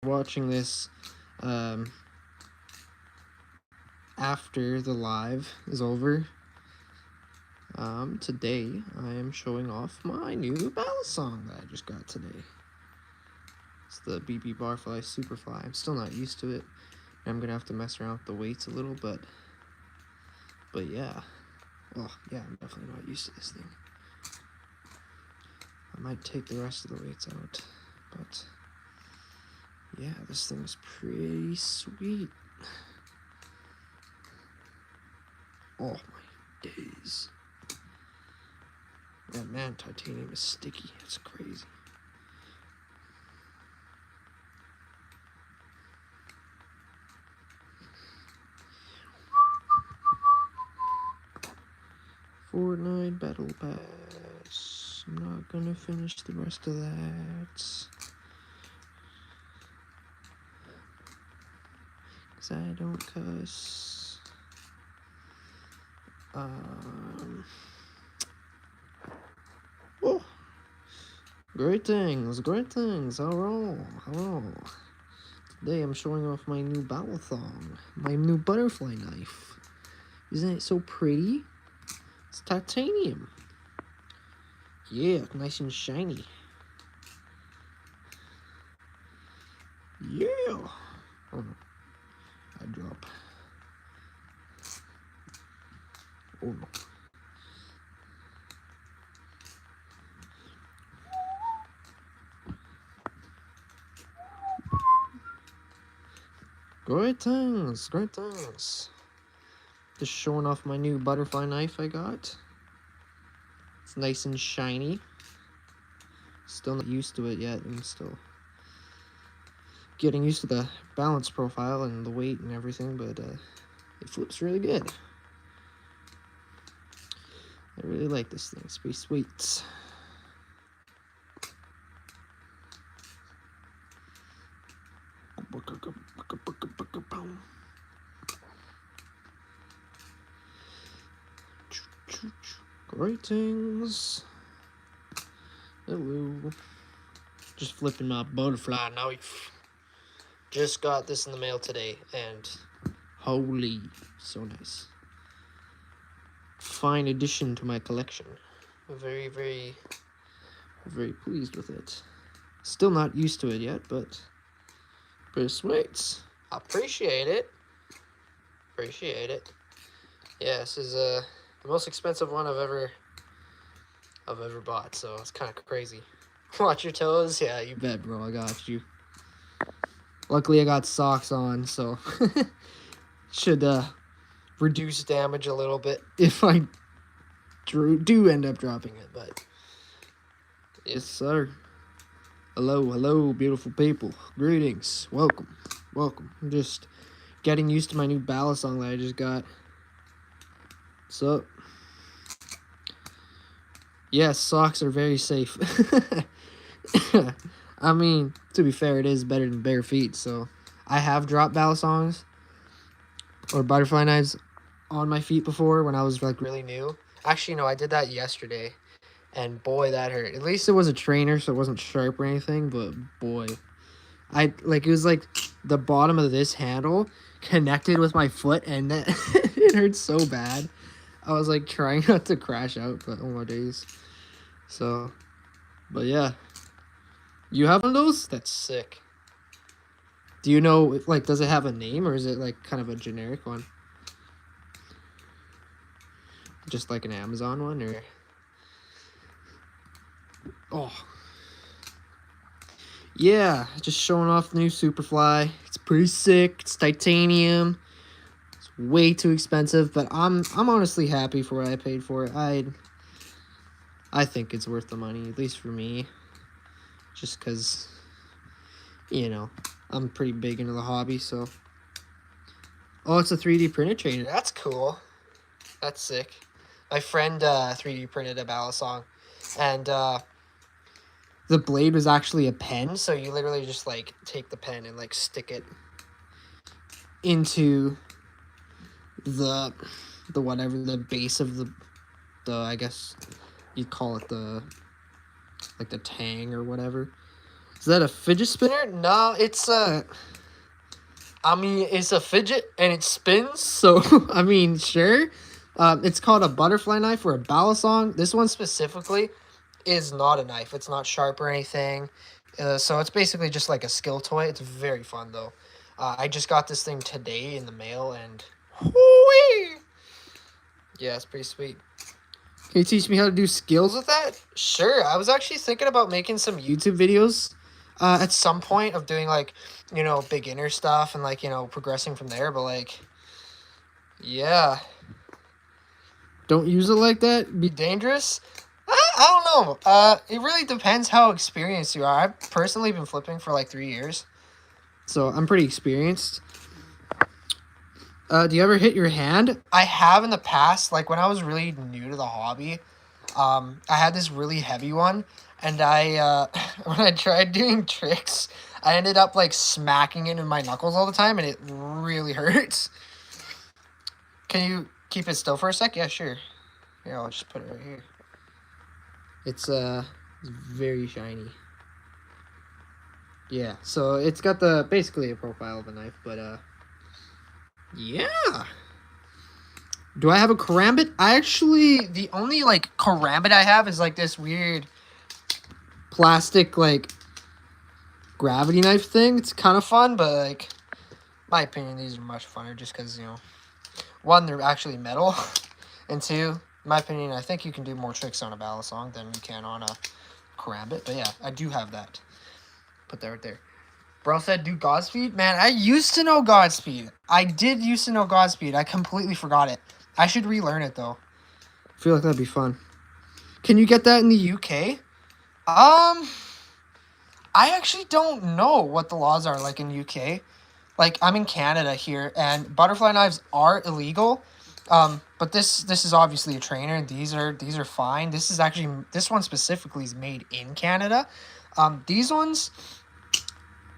watching this after the live is over, today I am showing off my new balisong that I just got today. It's the BB Barfly Superfly. I'm still not used to it. I'm gonna have to mess around with the weights a little, but yeah. Well, yeah, I'm definitely not used to this thing. I might take the rest of the weights out, but yeah, this thing's pretty sweet. Oh my days. Yeah, man, titanium is sticky. It's crazy. Fortnite Battle Pass. I'm not gonna finish the rest of that. Cause I don't cuss. Oh, great things. Hello. Today I'm showing off my new balisong, my new butterfly knife. Isn't it so pretty? It's titanium. Yeah, nice and shiny. Yeah. Oh no, I drop. Oh no. Great things. Just showing off my new butterfly knife I got. It's nice and shiny. Still not used to it yet. I'm still getting used to the balance profile and the weight and everything, but it flips really good. I really like this thing. It's pretty sweet. Greetings. Hello. Just flipping my butterfly knife. Just got this in the mail today, and holy, so nice. Fine addition to my collection. Very, very, very pleased with it. Still not used to it yet, but pretty sweet. Appreciate it. Yeah, this is the most expensive one I've ever bought, so it's kind of crazy. Watch your toes. Yeah, you bet, bro. I got you. Luckily, I got socks on, so should reduce damage a little bit if I do end up dropping it. But yes, sir. Hello, beautiful people. Greetings. Welcome. I'm just getting used to my new balisong that I just got. What's up? Yes, socks are very safe. I mean, to be fair, it is better than bare feet, so I have dropped balisongs or butterfly knives on my feet before when I was like really new. Actually, no, I did that yesterday, and boy, that hurt. At least it was a trainer, so it wasn't sharp or anything, but boy, it was like the bottom of this handle connected with my foot, and that it hurt so bad. I was like trying not to crash out, but oh my days. So, but yeah. You have one of those? That's sick. Do you know, like, does it have a name, or is it, like, kind of a generic one? Just like an Amazon one, or? Oh. Yeah, just showing off the new Superfly. It's pretty sick. It's titanium. It's way too expensive, but I'm honestly happy for what I paid for it. I think it's worth the money, at least for me. Just because, you know, I'm pretty big into the hobby, so. Oh, it's a 3D printed trainer. That's cool. That's sick. My friend 3D printed a balisong, and the blade was actually a pen, so you literally just like take the pen and like stick it into the whatever the base of the I guess you'd call it the like the tang or whatever. Is that a fidget spinner? No, it's a... I mean, it's a fidget and it spins, so, I mean, sure. It's called a butterfly knife or a balisong. This one specifically is not a knife. It's not sharp or anything. So it's basically just like a skill toy. It's very fun, though. I just got this thing today in the mail, and... Whoo-wee! Yeah, it's pretty sweet. Can you teach me how to do skills with that? Sure. I was actually thinking about making some YouTube videos at some point of doing, like, you know, beginner stuff and, like, you know, progressing from there. But, like, yeah. Don't use it like that. Be dangerous. I don't know. It really depends how experienced you are. I've personally been flipping for, like, 3 years. So I'm pretty experienced. Do you ever hit your hand? I have in the past, like when I was really new to the hobby. I had this really heavy one, and I when I tried doing tricks, I ended up like smacking it in my knuckles all the time, and it really hurts. Can you keep it still for a sec? Yeah, sure. Here, I'll just put it right here. It's very shiny. Yeah, so it's got the basically a profile of a knife, but yeah. Do I have a karambit? I actually, the only, like, karambit I have is, like, this weird plastic, like, gravity knife thing. It's kind of fun, but, like, my opinion, these are much funner just because, you know, one, they're actually metal, and two, in my opinion, I think you can do more tricks on a balisong than you can on a karambit. But, yeah, I do have that. Put that right there. Bro said, do Godspeed? Man, I used to know Godspeed. I did used to know Godspeed. I completely forgot it. I should relearn it, though. I feel like that'd be fun. Can you get that in the UK? I actually don't know what the laws are like in UK. Like, I'm in Canada here, and butterfly knives are illegal. But this is obviously a trainer. These are fine. This is actually, this one specifically is made in Canada. These ones...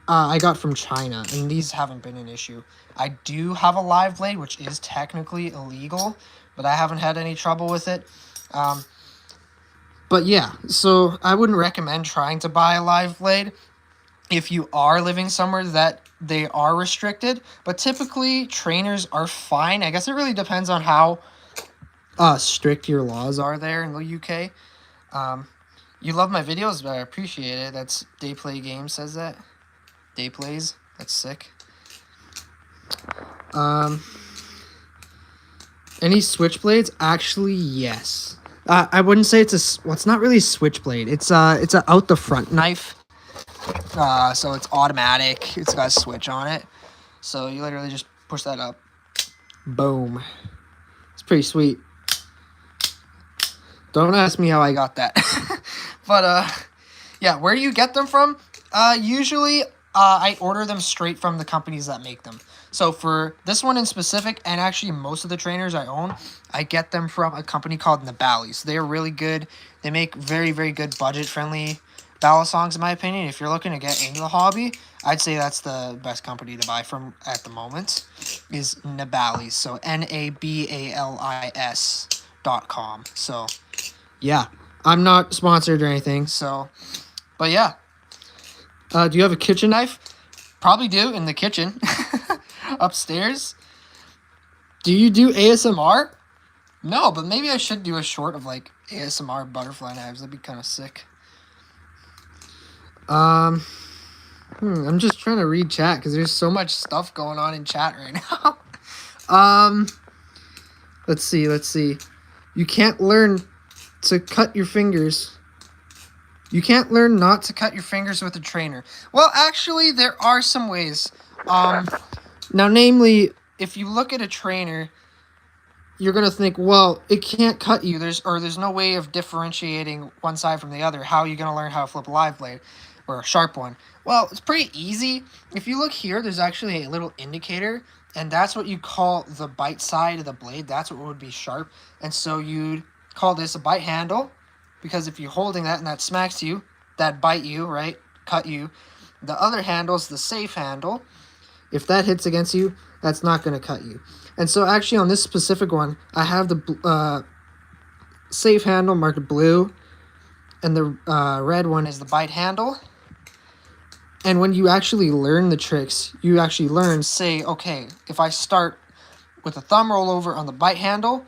I got from China, and these haven't been an issue. I do have a live blade, which is technically illegal, but I haven't had any trouble with it. But yeah, so I wouldn't recommend trying to buy a live blade if you are living somewhere that they are restricted. But typically, trainers are fine. I guess it really depends on how strict your laws are there in the UK. You love my videos, but I appreciate it. That's Day Play Games says that. Day plays. That's sick. Any switchblades? Actually, yes. I wouldn't say it's a... Well, it's not really a switchblade. It's a out the front knife. So it's automatic. It's got a switch on it. So you literally just push that up. Boom. It's pretty sweet. Don't ask me how I got that. But, yeah, where do you get them from? Usually... I order them straight from the companies that make them. So for this one in specific, and actually most of the trainers I own, I get them from a company called Balisong. They're really good. They make very, very good budget-friendly balisongs, in my opinion. If you're looking to get into the hobby, I'd say that's the best company to buy from at the moment, is Balisong. So NABALIS.com. So, yeah. I'm not sponsored or anything, so... But, yeah. Do you have a kitchen knife? Probably do, in the kitchen. Upstairs. Do you do ASMR? No, but maybe I should do a short of, like, ASMR butterfly knives. That'd be kind of sick. I'm just trying to read chat, because there's so much stuff going on in chat right now. Let's see. You can't learn to cut your fingers... You can't learn not to cut your fingers with a trainer. Well, actually, there are some ways. Now, namely, if you look at a trainer, you're going to think, well, it can't cut you. There's no way of differentiating one side from the other. How are you going to learn how to flip a live blade or a sharp one? Well, it's pretty easy. If you look here, there's actually a little indicator, and that's what you call the bite side of the blade. That's what would be sharp. And so you'd call this a bite handle. Because if you're holding that and that smacks you, that bite you, right? Cut you. The other handle's the safe handle. If that hits against you, that's not going to cut you. And so actually on this specific one, I have the safe handle marked blue. And the red one is the bite handle. And when you actually learn the tricks, you actually learn, say, okay, if I start with a thumb rollover on the bite handle,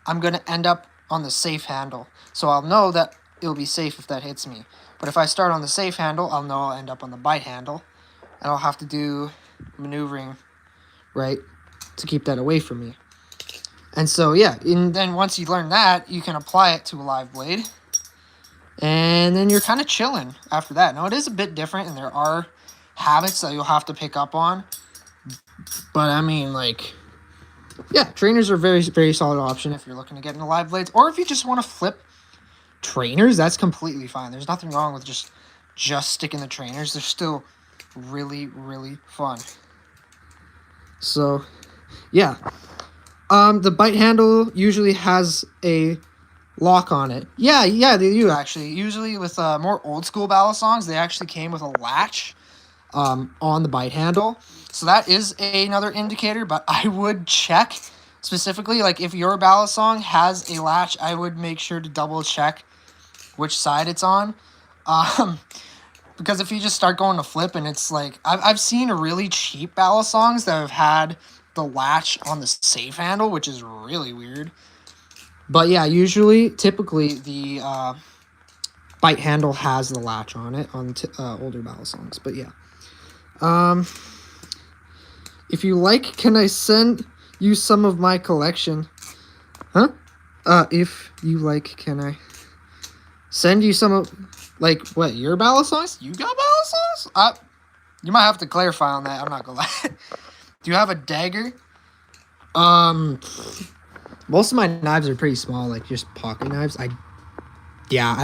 I'm going to end up on the safe handle. So I'll know that it'll be safe if that hits me. But if I start on the safe handle, I'll know I'll end up on the bite handle. And I'll have to do maneuvering, right, to keep that away from me. And so, yeah, and then once you learn that, you can apply it to a live blade. And then you're kind of chilling after that. Now, it is a bit different, and there are habits that you'll have to pick up on. But, I mean, like, yeah, trainers are a very, very solid option if you're looking to get into live blades. Or if you just want to flip trainers, that's completely fine. There's nothing wrong with just sticking the trainers. They're still really, really fun. So, yeah. The bite handle usually has a lock on it. Yeah, they do actually. Usually with more old school balisongs, they actually came with a latch on the bite handle. So that is another indicator, but I would check specifically, like if your balisong has a latch, I would make sure to double check which side it's on. Because if you just start going to flip and it's like, I've seen really cheap balisongs that have had the latch on the safe handle, which is really weird. But yeah, typically the bite handle has the latch on it on older balisongs. But yeah. If you like, can I send you some of my collection? Huh? If you like, can I send you some of, like, what, your balisongs? You got balisongs? You might have to clarify on that. I'm not gonna lie. Do you have a dagger? Most of my knives are pretty small, like just pocket knives. I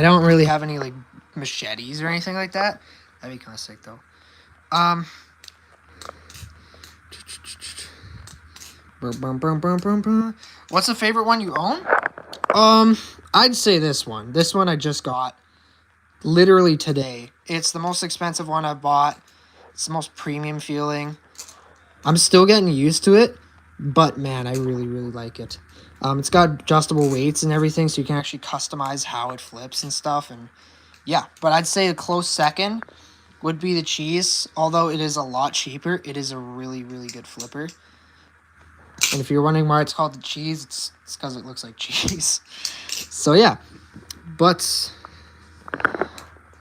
don't really have any like machetes or anything like that. That'd be kind of sick though. What's the favorite one you own? I'd say this one. This one I just got literally today. It's the most expensive one I've bought. It's the most premium feeling. I'm still getting used to it, but man, I really, really like it. It's got adjustable weights and everything, so you can actually customize how it flips and stuff. And yeah, but I'd say a close second would be the cheese. Although it is a lot cheaper, it is a really, really good flipper. And if you're wondering why it's called the cheese, it's because it looks like cheese. So yeah, but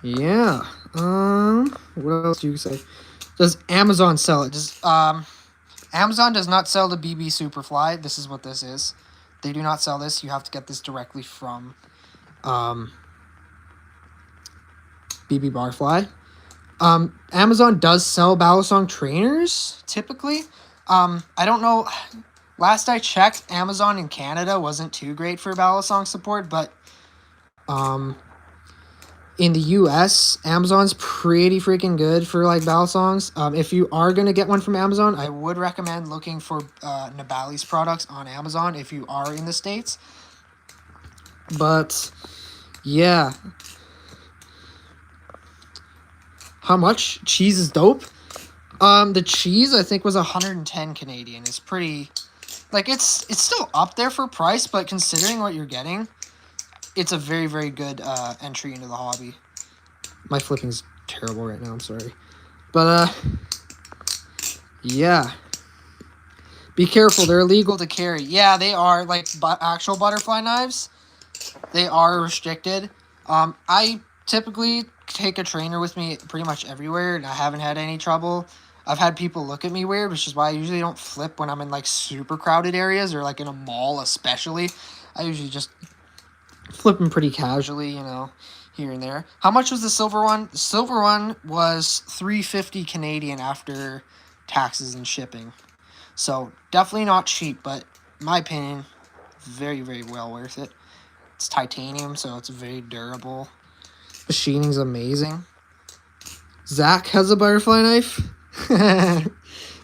yeah. What else do you say? Does Amazon sell it? Amazon does not sell the BB Superfly. This is what this is. They do not sell this. You have to get this directly from BB Barfly. Amazon does sell balisong trainers, typically. I don't know. Last I checked, Amazon in Canada wasn't too great for balisong support, but in the US, Amazon's pretty freaking good for like balisongs. If you are going to get one from Amazon, I would recommend looking for Nabali's products on Amazon if you are in the States. But yeah. How much? Cheese is dope. The cheese I think was 110 Canadian. It's pretty, like, it's still up there for price, but considering what you're getting, it's a very, very good entry into the hobby. My flipping's terrible right now, I'm sorry. But yeah. Be careful, they're illegal to carry. Yeah, they are, like actual butterfly knives. They are restricted. I typically take a trainer with me pretty much everywhere, and I haven't had any trouble. I've had people look at me weird, which is why I usually don't flip when I'm in like super crowded areas or like in a mall especially. I usually just flip them pretty casually, you know, here and there. How much was the silver one? The silver one was $3.50 Canadian after taxes and shipping. So definitely not cheap, but in my opinion, very, very well worth it. It's titanium, so it's very durable. Machining's amazing. Zach has a butterfly knife.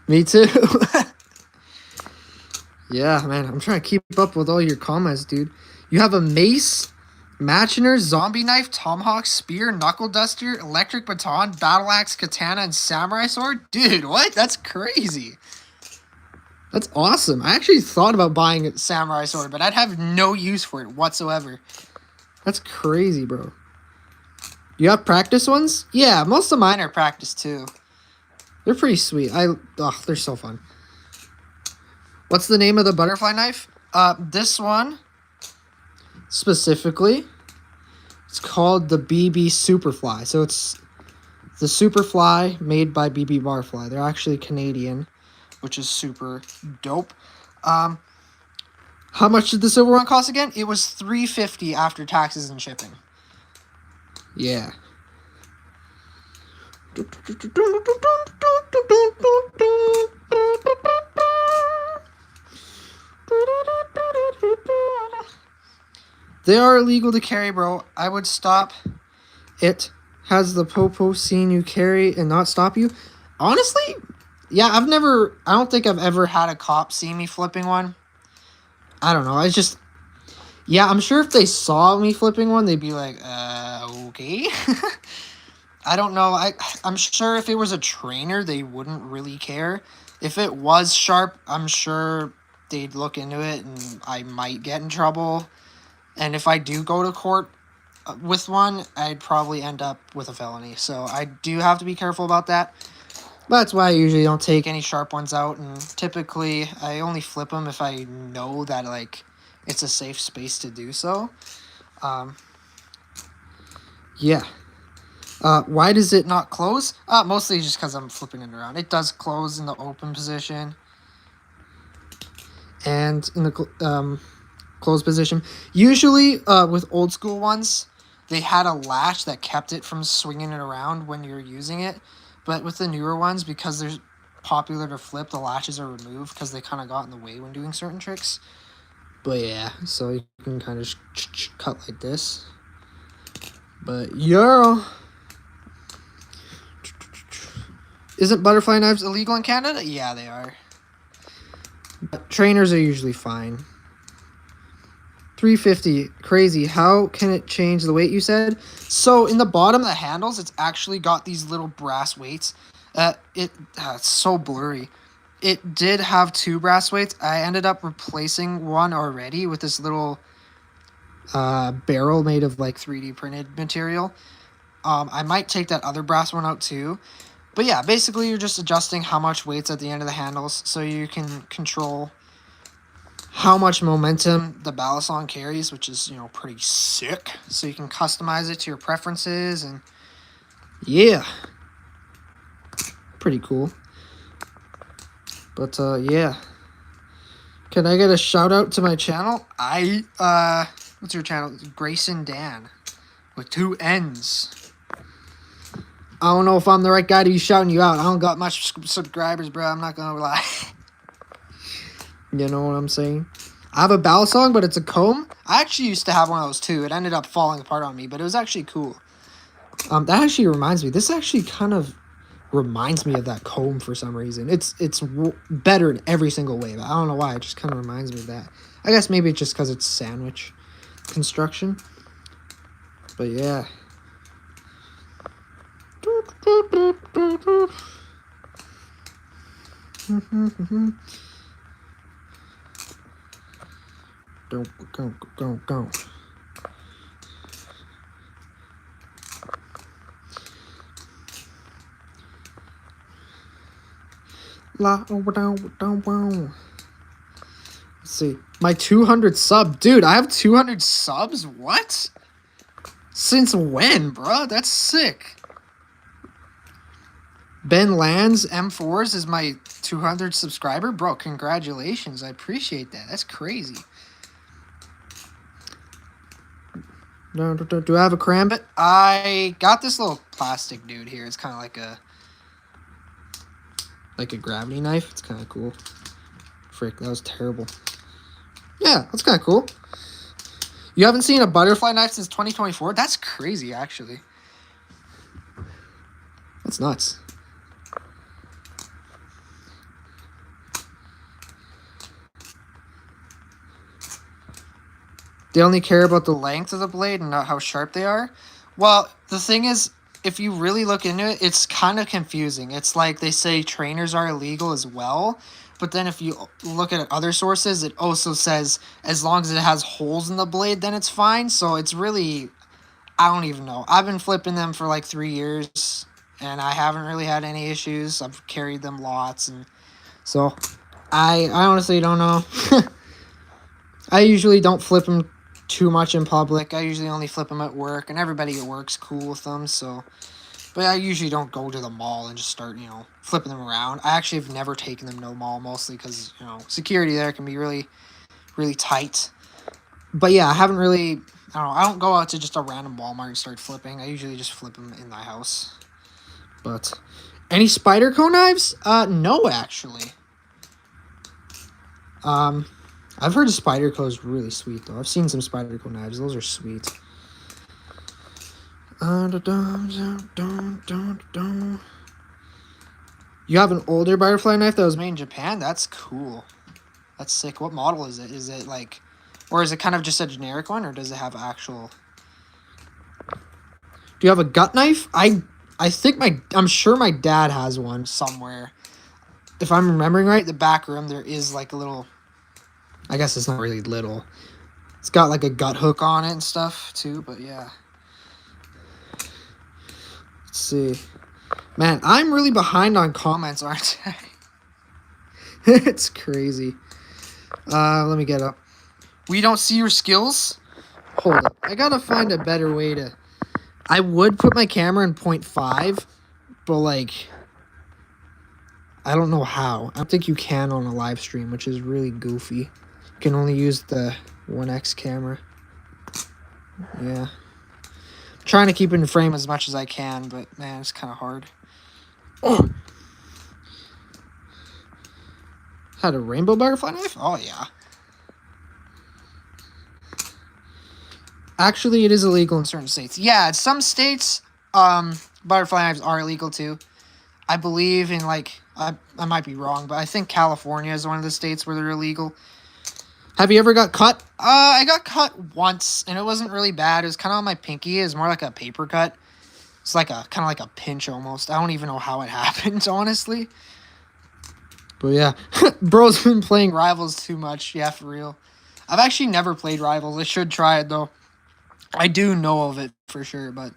Me too. Yeah, man, I'm trying to keep up with all your comments, dude. You have a mace, Machiner, zombie knife, tomahawk, spear, knuckle duster, electric baton, battle axe, katana, and samurai sword? Dude, what? That's crazy. That's awesome. I actually thought about buying a samurai sword, but I'd have no use for it whatsoever. That's crazy, bro. You have practice ones? Yeah, most of mine are practice too. They're pretty sweet. They're so fun. What's the name of the butterfly knife? This one specifically, it's called the BB Superfly. So it's the Superfly made by BB Barfly. They're actually Canadian, which is super dope. How much did the silver one cost again? It was $3.50 after taxes and shipping. Yeah. They are illegal to carry, bro. I would stop. It has the popo seen you carry and not stop you. Honestly, yeah, I don't think I've ever had a cop see me flipping one. I don't know. Yeah, I'm sure if they saw me flipping one, they'd be like, okay. I don't know. I'm sure if it was a trainer, they wouldn't really care. If it was sharp, I'm sure they'd look into it and I might get in trouble. And if I do go to court with one, I'd probably end up with a felony. So I do have to be careful about that. But that's why I usually don't take any sharp ones out. And typically, I only flip them if I know that, like, it's a safe space to do so. Yeah. Why does it not close? Mostly just because I'm flipping it around. It does close in the open position. And in the closed position. Usually, with old school ones, they had a latch that kept it from swinging it around when you're using it. But with the newer ones, because they're popular to flip, the latches are removed because they kind of got in the way when doing certain tricks. But yeah, so you can kind of cut like this. But yeah. Isn't butterfly knives illegal in Canada? Yeah, they are. But trainers are usually fine. $3.50. Crazy. How can it change the weight, you said? So in the bottom of the handles, it's actually got these little brass weights. It's so blurry. It did have 2 brass weights. I ended up replacing one already with this little barrel made of like 3D printed material. I might take that other brass one out too. But yeah, basically you're just adjusting how much weight's at the end of the handles so you can control how much momentum the balisong carries, which is, pretty sick. So you can customize it to your preferences and yeah. Pretty cool. But yeah. Can I get a shout out to my channel? What's your channel? Grayson Dan with 2 N's. I don't know if I'm the right guy to be shouting you out. I don't got much subscribers, bro. I'm not gonna lie. You know what I'm saying? I have a balisong, but it's a comb. I actually used to have one of those too. It ended up falling apart on me, but it was actually cool. That actually reminds me. This actually kind of reminds me of that comb for some reason. It's better in every single way, but I don't know why. It just kind of reminds me of that. I guess maybe it's just because it's sandwich construction. But yeah. Go. Let's see. My 200 sub. Dude, I have 200 subs? What? Since when, bro? That's sick. Ben Lands M4s is my 200 subscriber. Bro, congratulations. I appreciate that. That's crazy. Do I have a karambit? I got this little plastic dude here. It's kind of like a gravity knife. It's kind of cool. Frick, that was terrible. Yeah, that's kind of cool. You haven't seen a butterfly knife since 2024? That's crazy, actually. That's nuts. They only care about the length of the blade and not how sharp they are. Well, the thing is, if you really look into it, it's kind of confusing. It's like they say trainers are illegal as well. But then if you look at other sources, it also says as long as it has holes in the blade, then it's fine. So it's really, I don't even know. I've been flipping them for like 3 years, and I haven't really had any issues. I've carried them lots, and so I honestly don't know. I usually don't flip them too much in public. I usually only flip them at work, and everybody at work's cool with them. So, but I usually don't go to the mall and just start, flipping them around. I actually have never taken them to the mall, mostly because security there can be really, really tight. But yeah, I haven't really. I don't know. I don't go out to just a random Walmart and start flipping. I usually just flip them in my house. But any Spyderco knives? No, actually. I've heard Spyderco is really sweet though. I've seen some Spyderco knives. Those are sweet. You have an older butterfly knife that was made in Japan? That's cool. That's sick. What model is it? Is it like, or is it kind of just a generic one, or does it have actual? Do you have a gut knife? I think I'm sure my dad has one somewhere. If I'm remembering right, the back room there is like a little. I guess it's not really little. It's got like a gut hook on it and stuff too, but yeah. Let's see. Man, I'm really behind on comments, aren't I? It's crazy. Let me get up. We don't see your skills? Hold up. I gotta find a better way to... I would put my camera in 0.5, but like... I don't know how. I don't think you can on a live stream, which is really goofy. You can only use the 1x camera. Yeah. I'm trying to keep it in frame as much as I can, but man, it's kind of hard. Oh! Had a rainbow butterfly knife? Oh, yeah. Actually, it is illegal in certain states. Yeah, in some states, butterfly knives are illegal too. I believe in, like, I might be wrong, but I think California is one of the states where they're illegal. Have you ever got cut? I got cut once, and it wasn't really bad. It was kind of on my pinky. It was more like a paper cut. It's like kind of like a pinch almost. I don't even know how it happened, honestly. But yeah, bro's been playing Rivals too much. Yeah, for real. I've actually never played Rivals. I should try it, though. I do know of it for sure, but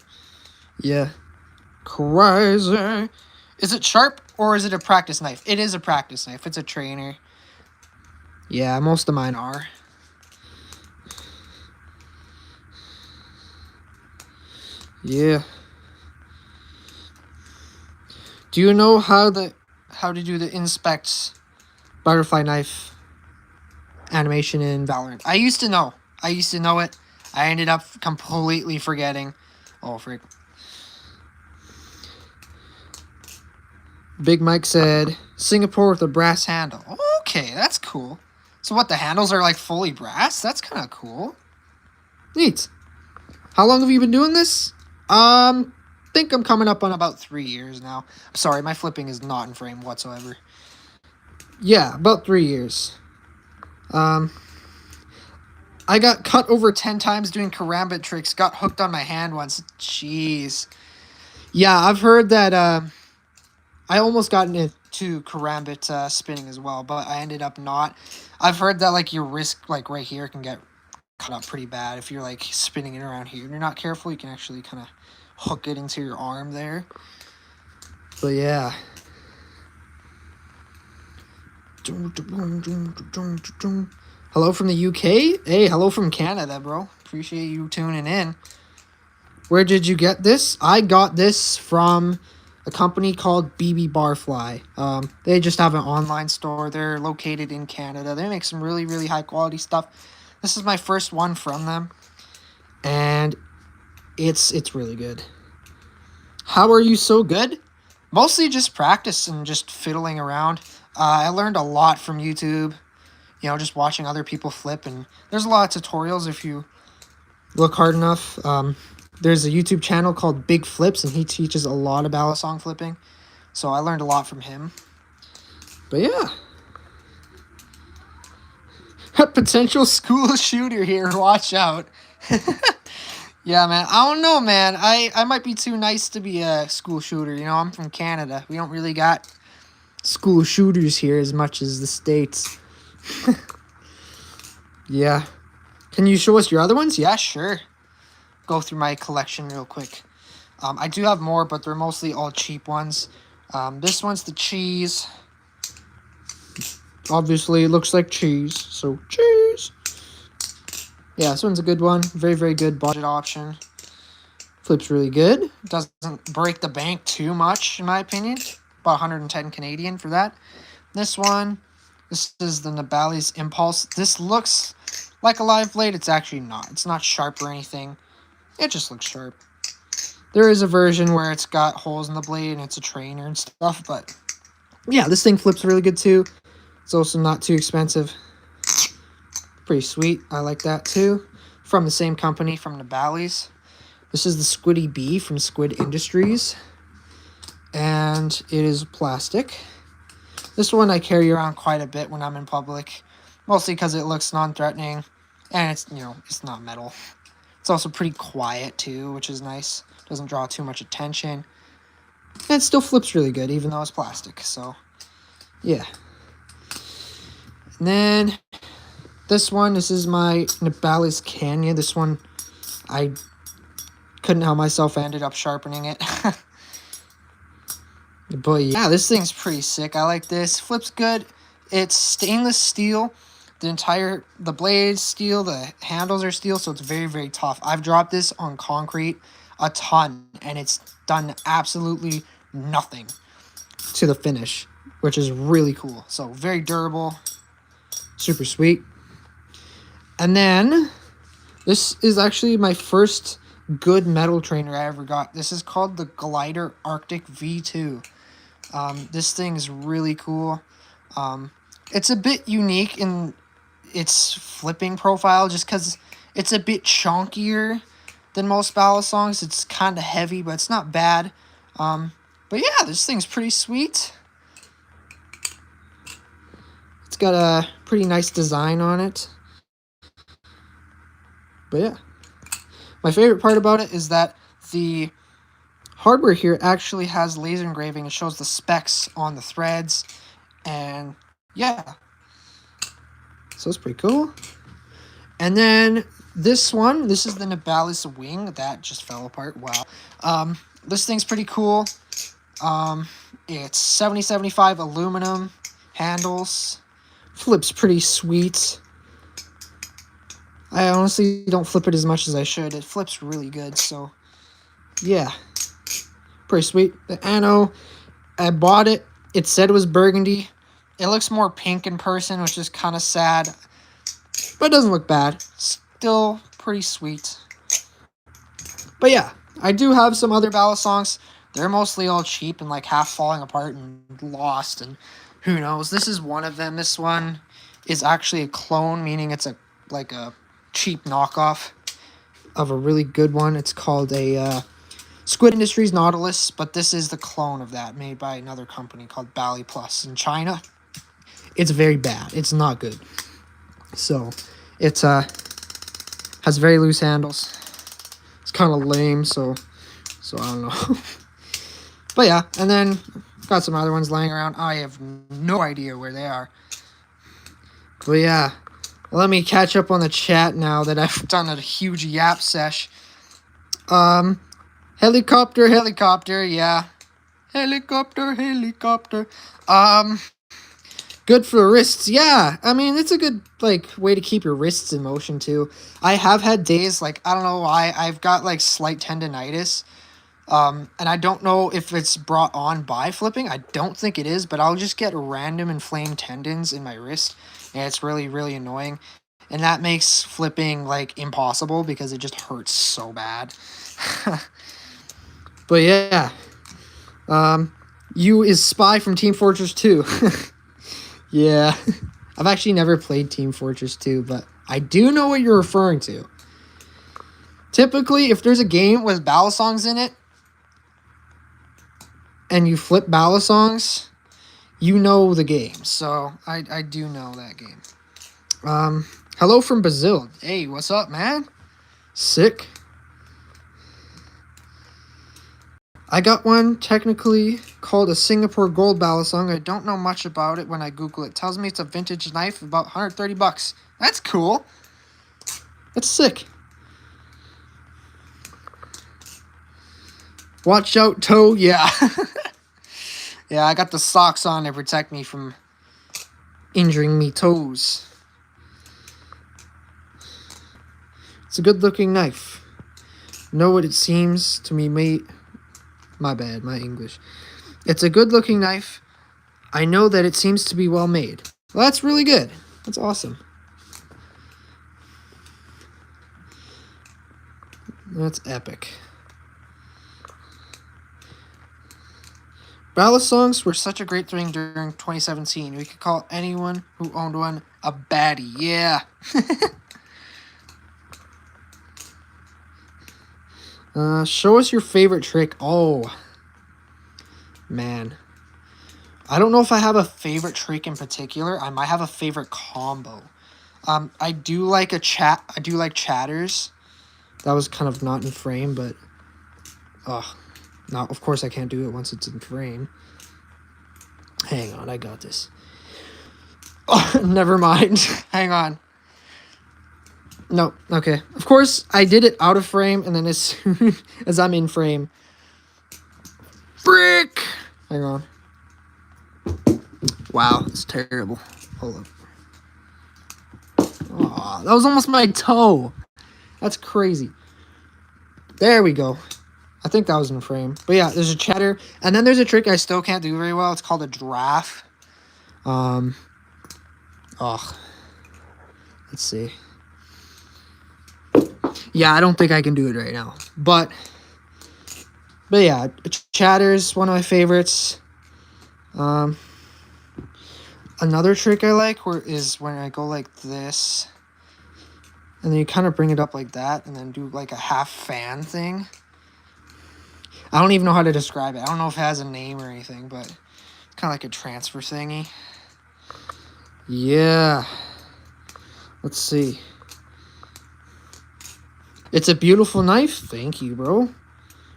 yeah. Crazy. Is it sharp or is it a practice knife? It is a practice knife. It's a trainer. Yeah, most of mine are. Yeah. Do you know how to do the inspect butterfly knife animation in Valorant? I used to know. I used to know it. I ended up completely forgetting. Oh, frick. Big Mike said, Singapore with a brass handle. Okay, that's cool. So what, the handles are like fully brass? That's kind of cool. Neat. How long have you been doing this? Think I'm coming up on about 3 years now. I'm sorry, my flipping is not in frame whatsoever. Yeah, about 3 years. I got cut over 10 times doing karambit tricks. Got hooked on my hand once. Jeez. Yeah, I've heard that, I almost got into karambit spinning as well, but I ended up not. I've heard that, like, your wrist, like, right here can get cut up pretty bad if you're, like, spinning it around here. And you're not careful, you can actually kind of hook it into your arm there. But, yeah. Hello from the UK? Hey, hello from Canada, bro. Appreciate you tuning in. Where did you get this? I got this from a company called BB Barfly. They just have an online store. They're located in Canada. They make some really, really high quality stuff. This is my first one from them, and it's really good. How are you so good? Mostly just practice and just fiddling around. I learned a lot from YouTube. Just watching other people flip, and there's a lot of tutorials if you look hard enough. There's a YouTube channel called Big Flips, and he teaches a lot of balisong flipping. So I learned a lot from him. But yeah. A potential school shooter here. Watch out. Yeah, man. I don't know, man. I might be too nice to be a school shooter. I'm from Canada. We don't really got school shooters here as much as the States. Yeah. Can you show us your other ones? Yeah, sure. go through my collection real quick. I do have more, but they're mostly all cheap ones. This one's the cheese. Obviously, it looks like cheese, so cheese. Yeah, this one's a good one. Very, very good budget option. Flips really good. Doesn't break the bank too much, in my opinion. About 110 Canadian for that. This one, this is the Balisong Impulse. This looks like a live blade. It's actually not. It's not sharp or anything. It just looks sharp. There is a version where it's got holes in the blade and it's a trainer and stuff, but yeah, this thing flips really good too. It's also not too expensive. Pretty sweet. I like that too. From the same company, from the Balisong. This is the Squiddy Bee from Squid Industries. And it is plastic. This one I carry around quite a bit when I'm in public. Mostly because it looks non-threatening. And it's, you know, it's not metal. It's also pretty quiet too, which is nice. Doesn't draw too much attention. And it still flips really good, even though it's plastic. So, yeah. And then, this is my Balisong Canyon. This one, I couldn't help myself. I ended up sharpening it. But yeah, this thing's pretty sick. I like this. Flips good. It's stainless steel. The blade's steel. The handles are steel, so it's very, very tough. I've dropped this on concrete a ton, and it's done absolutely nothing to the finish, which is really cool. So very durable. Super sweet. And then, this is actually my first good metal trainer I ever got. This is called the Glider Arctic V2. This thing is really cool. It's a bit unique in its flipping profile just because it's a bit chunkier than most balisongs. It's kind of heavy, but it's not bad. But yeah, this thing's pretty sweet. It's got a pretty nice design on it. But yeah. My favorite part about it is that the hardware here actually has laser engraving. It shows the specs on the threads. And yeah. So it's pretty cool. And then this is the Balisong wing. That just fell apart. Wow. This thing's pretty cool. It's 70-75 aluminum handles. Flips pretty sweet. I honestly don't flip it as much as I should. It flips really good, so yeah. Pretty sweet. The Anno, I bought it. It said it was burgundy. It looks more pink in person, which is kind of sad. But it doesn't look bad. Still pretty sweet. But yeah, I do have some other balisongs. They're mostly all cheap and like half falling apart and lost and who knows. This is one of them. This one is actually a clone, meaning it's like a cheap knockoff of a really good one. It's called a Squid Industries Nautilus, but this is the clone of that, made by another company called Bali Plus in China. It's very bad. It's not good. So, it's has very loose handles. It's kind of lame, so I don't know. But yeah, and then got some other ones laying around. I have no idea where they are. But yeah, let me catch up on the chat now that I've done a huge yap sesh. Helicopter, yeah. Helicopter. Good for the wrists, yeah. I mean, it's a good, like, way to keep your wrists in motion, too. I have had days, like, I don't know why, I've got, like, slight tendinitis. And I don't know if it's brought on by flipping. I don't think it is, but I'll just get random inflamed tendons in my wrist. And it's really, really annoying. And that makes flipping, like, impossible because it just hurts so bad. But yeah. You is Spy from Team Fortress 2. Yeah. I've actually never played Team Fortress 2, but I do know what you're referring to. Typically, if there's a game with balisongs in it, and you flip balisongs, you know the game. So, I do know that game. Hello from Brazil. Hey, what's up, man? Sick. I got one technically called a Singapore Gold balisong. I don't know much about it when I Google it. It tells me it's a vintage knife, about 130 bucks. That's cool. That's sick. Watch out, toe. Yeah. Yeah, I got the socks on to protect me from injuring me toes. It's a good looking knife. Know what it seems to me, mate. My bad, my English. It's a good looking knife. I know that it seems to be well made. Well, that's really good. That's awesome. That's epic. Balisongs were such a great thing during 2017. We could call anyone who owned one a baddie. Yeah. Show us your favorite trick. Oh, man. I don't know if I have a favorite trick in particular. I might have a favorite combo. I do like chatters. That was kind of not in frame, but now of course I can't do it once it's in frame. Hang on, I got this. Oh, never mind. Hang on. No, okay. Of course, I did it out of frame, and then as soon as I'm in frame... Frick! Hang on. Wow, it's terrible. Hold up. Aw, that was almost my toe. That's crazy. There we go. I think that was in frame. But yeah, there's a chatter. And then there's a trick I still can't do very well. It's called a giraffe. Let's see. Yeah, I don't think I can do it right now. But yeah, chatter's one of my favorites. Another trick I like is when I go like this. And then you kind of bring it up like that. And then do like a half fan thing. I don't even know how to describe it. I don't know if it has a name or anything. But it's kind of like a transfer thingy. Yeah. Let's see. It's a beautiful knife. Thank you, bro.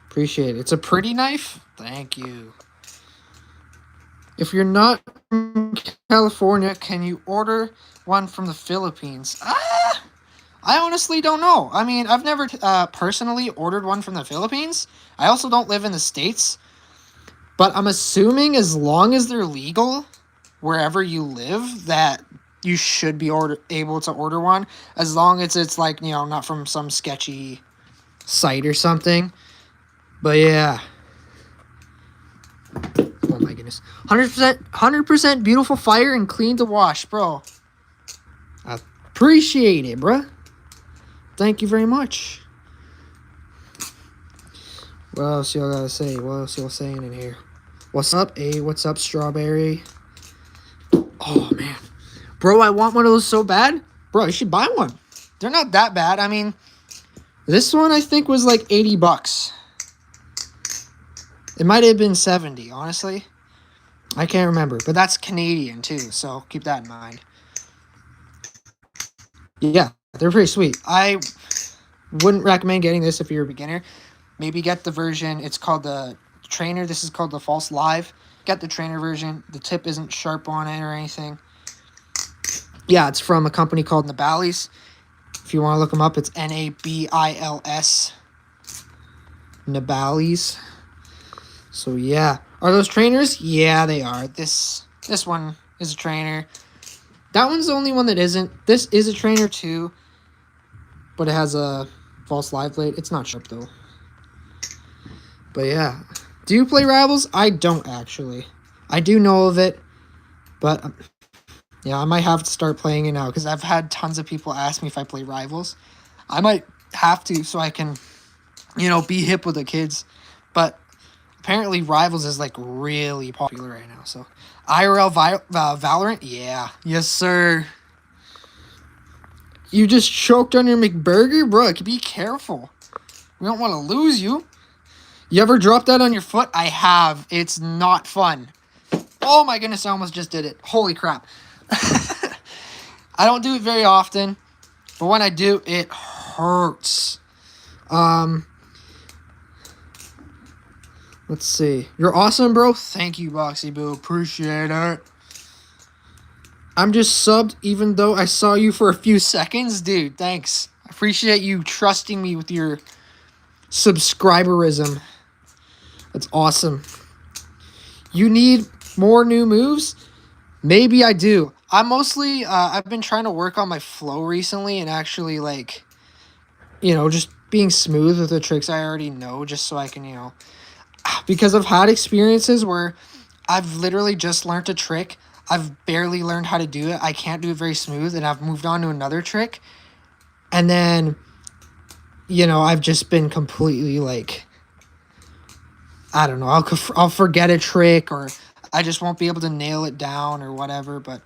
Appreciate it. It's a pretty knife. Thank you. If you're not from California, can you order one from the Philippines? I honestly don't know. I mean, I've never personally ordered one from the Philippines. I also don't live in the States. But I'm assuming as long as they're legal wherever you live, that you should be able to order one. As long as it's like, you know, not from some sketchy site or something. But yeah. Oh my goodness. 100% beautiful fire and clean to wash, bro. I appreciate it, bro. Thank you very much. What else y'all gotta say? What else y'all saying in here? What's up, A? What's up, Strawberry? Oh, man. Bro, I want one of those so bad. Bro, you should buy one. They're not that bad. I mean, this one I think was like 80 bucks. It might have been 70, honestly. I can't remember. But that's Canadian, too. So keep that in mind. Yeah, they're pretty sweet. I wouldn't recommend getting this if you're a beginner. Maybe get the version. It's called the trainer. This is called the false live. Get the trainer version. The tip isn't sharp on it or anything. Yeah, it's from a company called Nabals. If you want to look them up, it's Nabils. Nabals. So yeah, are those trainers? Yeah, they are. This one is a trainer. That one's the only one that isn't. This is a trainer too, but it has a false live blade. It's not sharp though. But yeah, do you play Rivals? I don't actually. I do know of it, but yeah, I might have to start playing it now because I've had tons of people ask me if I play Rivals. I might have to so I can, you know, be hip with the kids. But apparently Rivals is like really popular right now. So IRL Valorant, yeah, yes sir. You just choked on your McBurger, bro. Be careful. We don't want to lose you. You ever dropped that on your foot? I have. It's not fun. Oh my goodness, I almost just did it. Holy crap. I don't do it very often, but when I do, it hurts. Let's see. You're awesome, bro. Thank you, Boxy Boo. Appreciate it. I'm just subbed even though I saw you for a few seconds. Dude, thanks. I appreciate you trusting me with your subscriberism. That's awesome. You need more new moves? Maybe I do. I've been trying to work on my flow recently and actually, like, just being smooth with the tricks I already know, just so I can, because I've had experiences where I've literally just learned a trick. I've barely learned how to do it. I can't do it very smooth, and I've moved on to another trick. And then, I've just been completely like, I don't know, I'll forget a trick, or I just won't be able to nail it down or whatever. But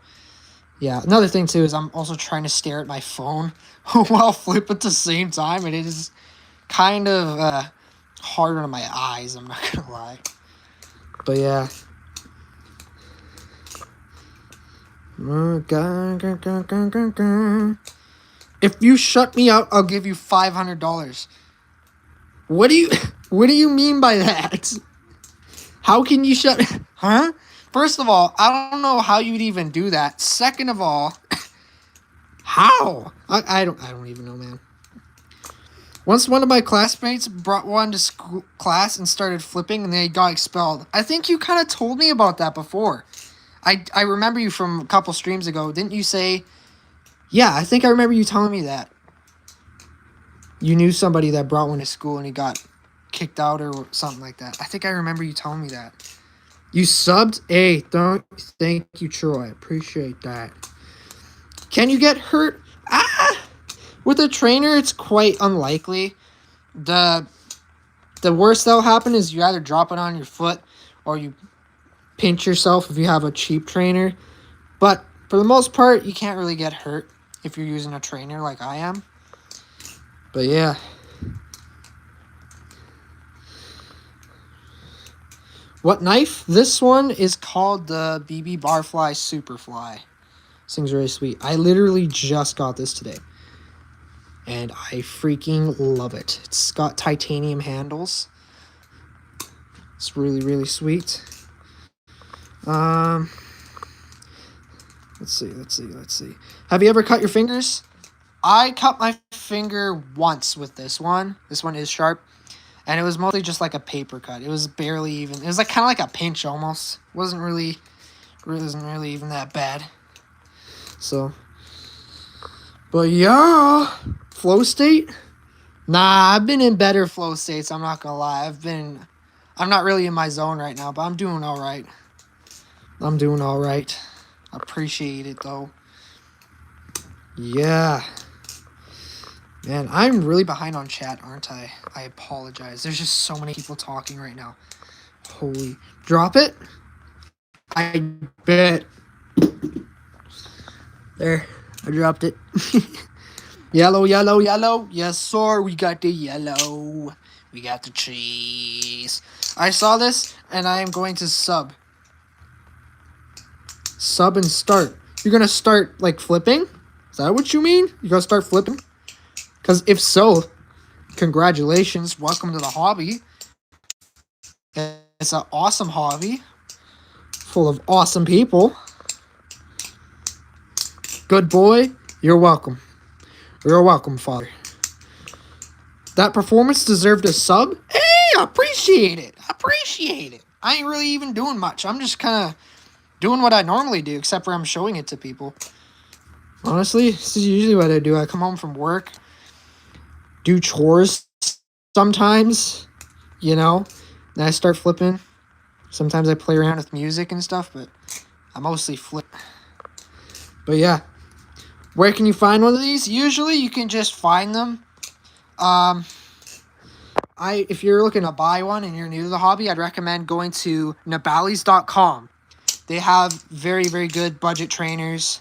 yeah, another thing too is I'm also trying to stare at my phone while flip at the same time, and it is kind of hard on my eyes, I'm not gonna lie. But yeah. If you shut me out, I'll give you $500. What do you what do you mean by that? How can you shut Huh? First of all, I don't know how you'd even do that. Second of all, how? I don't even know, man. Once one of my classmates brought one to school class and started flipping, and they got expelled. I think you kind of told me about that before. I remember you from a couple streams ago. Didn't you say? Yeah, I think I remember you telling me that. You knew somebody that brought one to school and he got kicked out or something like that. I think I remember you telling me that. You subbed? Hey, thank you, Troy. Appreciate that. Can you get hurt? With a trainer, it's quite unlikely. The worst that'll happen is you either drop it on your foot or you pinch yourself if you have a cheap trainer. But for the most part, you can't really get hurt if you're using a trainer like I am. But yeah. What knife? This one is called the BB Barfly Superfly. This thing's really sweet. I literally just got this today. And I freaking love it. It's got titanium handles. It's really, really sweet. Let's see. Have you ever cut your fingers? I cut my finger once with this one. This one is sharp. And it was mostly just like a paper cut. It was barely even. It was like kind of like a pinch almost. Wasn't really even that bad. So, but yeah, flow state. Nah, I've been in better flow states. I'm not gonna lie. I'm not really in my zone right now, but I'm doing all right. I appreciate it though. Yeah. Man, I'm really behind on chat, aren't I? I apologize. There's just so many people talking right now. Holy. Drop it? I bet. There. I dropped it. Yellow. Yes, sir. We got the yellow. We got the cheese. I saw this, and I am going to sub. Sub and start. You're going to start, like, flipping? Is that what you mean? You're going to start flipping? Because if so, congratulations. Welcome to the hobby. It's an awesome hobby. Full of awesome people. Good boy. You're welcome. You're welcome, Father. That performance deserved a sub? Hey, I appreciate it. I ain't really even doing much. I'm just kind of doing what I normally do, except for I'm showing it to people. Honestly, this is usually what I do. I come home from work, do chores sometimes, then I start flipping. Sometimes I play around with music and stuff, but I mostly flip. But yeah. Where can you find one of these? Usually you can just find them. If you're looking to buy one and you're new to the hobby, I'd recommend going to nabalis.com. They have very, very good budget trainers.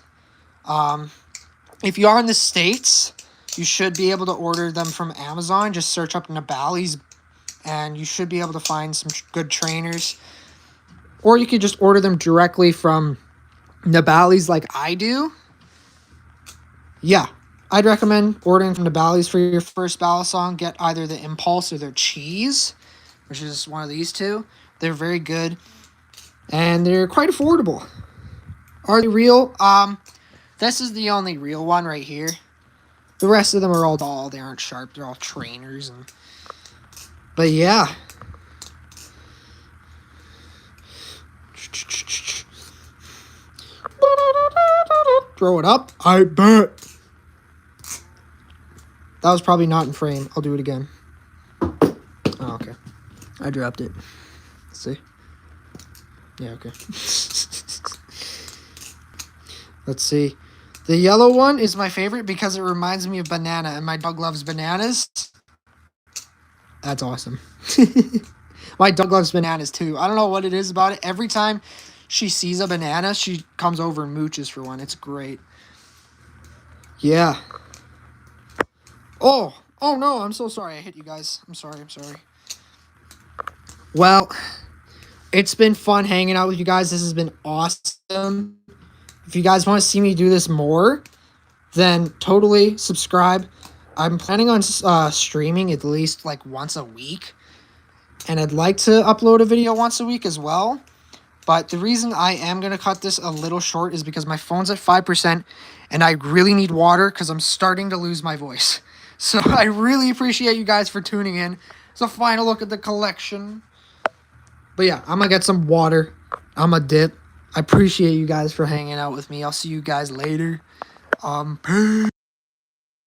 If you are in the States, you should be able to order them from Amazon. Just search up Nabalis and you should be able to find some good trainers. Or you could just order them directly from Nabalis like I do. Yeah, I'd recommend ordering from Nabalis for your first balisong. Get either the Impulse or their Cheese, which is one of these two. They're very good, and they're quite affordable. Are they real? This is the only real one right here. The rest of them are all dull. They aren't sharp. They're all trainers. But yeah. Throw it up. I bet. That was probably not in frame. I'll do it again. Oh, okay. I dropped it. Let's see. Yeah, okay. Let's see. The yellow one is my favorite because it reminds me of banana, and my dog loves bananas. That's awesome. My dog loves bananas, too. I don't know what it is about it. Every time she sees a banana, she comes over and mooches for one. It's great. Yeah. Oh no, I'm so sorry. I hit you guys. I'm sorry. Well, it's been fun hanging out with you guys. This has been awesome. If you guys want to see me do this more, then totally subscribe. I'm planning on streaming at least like once a week. And I'd like to upload a video once a week as well. But the reason I am going to cut this a little short is because my phone's at 5% and I really need water because I'm starting to lose my voice. So I really appreciate you guys for tuning in. It's a final look at the collection. But yeah, I'm going to get some water. I'm going to dip. I appreciate you guys for hanging out with me. I'll see you guys later. Peace.